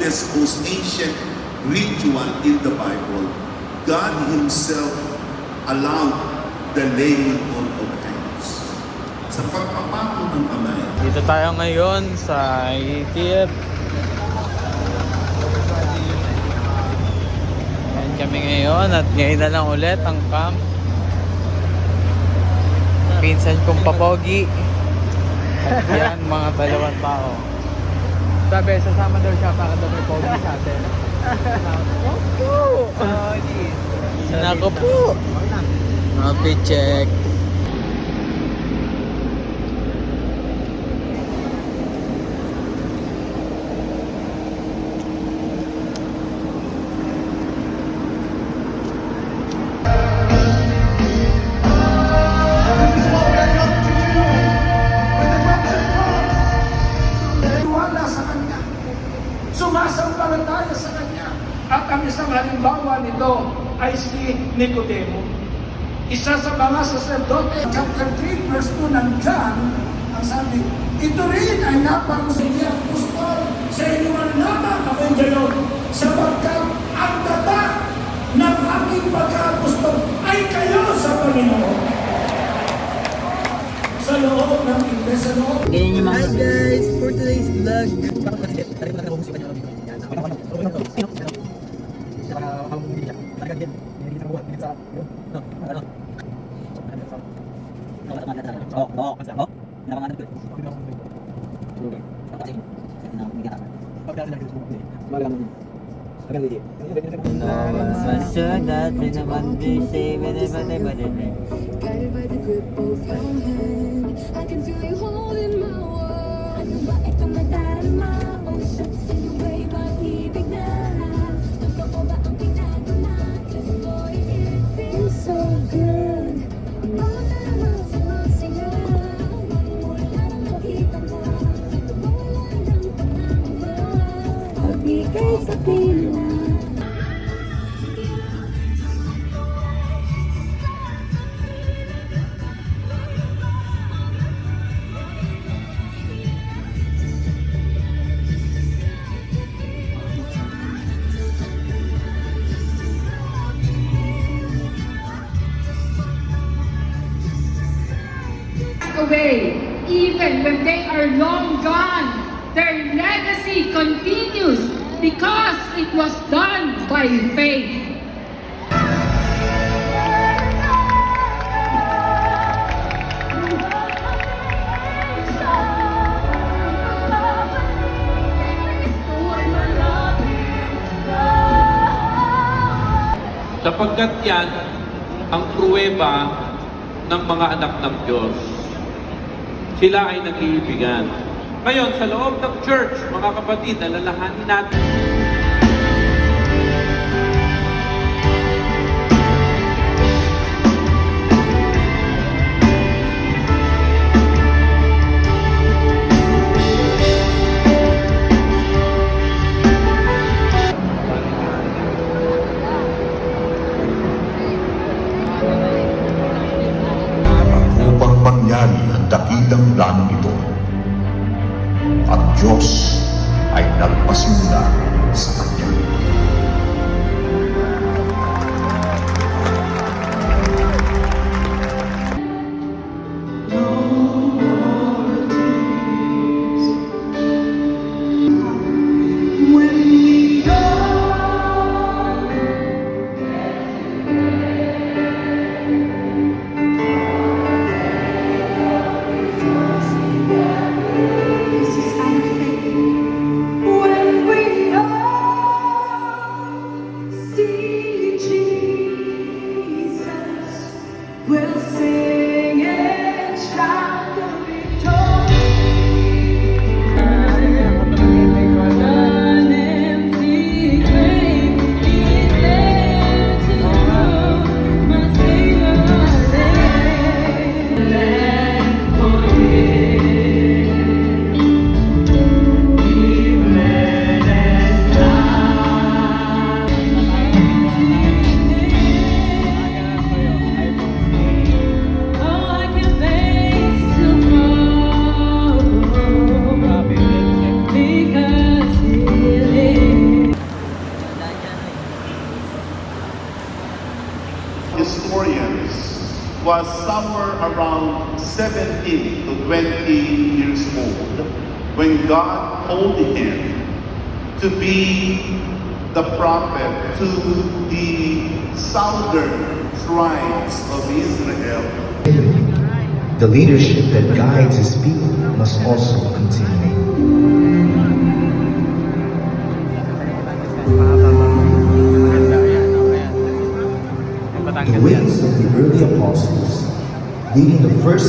This most ancient ritual in the Bible, God Himself allowed the laying on of hands. Sa pagpapato ng kamay. Dito tayo ngayon sa ETF. Ayan kami ngayon at ngayon na lang ulit ang camp. Pinsan kong papogi. At yan mga dalawang tao. Sabi, sasama daw siya para daw may pogi sa atin. Nako po! Happy check! Sumasampalataya sa Kanya. At ang isang halimbawa nito ay si Nicodemo. Isa sa mga saserdote, chapter 3, verse 2 ng John, ang sabi, ito rin ay napakusin niya, apostol, sa inyong lamang ako'y gayon, sapagkat ang tatak ng aking pagka-apostol ay kayo sa Panginoon. Sa loob ng iglesia loob. Hi guys! For today's vlog, Guided by the grip of your hand, I can feel you holding my world. Ano ba itong nadarama? Ocean, sinuway, pag-ibig na. Totoo ba ang pinaguna? Just boy, it feels so good. Ang bawat naman sumasingaw. Mula nang makita mo, tumulan ng pangangalaw. Pagbigay sa pila. Away, even when they are long gone, their legacy continues because it was done by faith. Sapagkat yan ang pruweba ng mga anak ng Diyos. Sila ay nag-iibigan. Ngayon, sa loob ng church, mga kapatid, alalahanin natin. Upang mangyari ang dakilang planong ito. At Diyos ay nagpasimula sa Kanya. This is our faith. When we was somewhere around 17 to 20 years old when God called him to be the prophet to the southern tribes of Israel. The leadership that guides his people must also continue. The ways of the early apostles, leading the first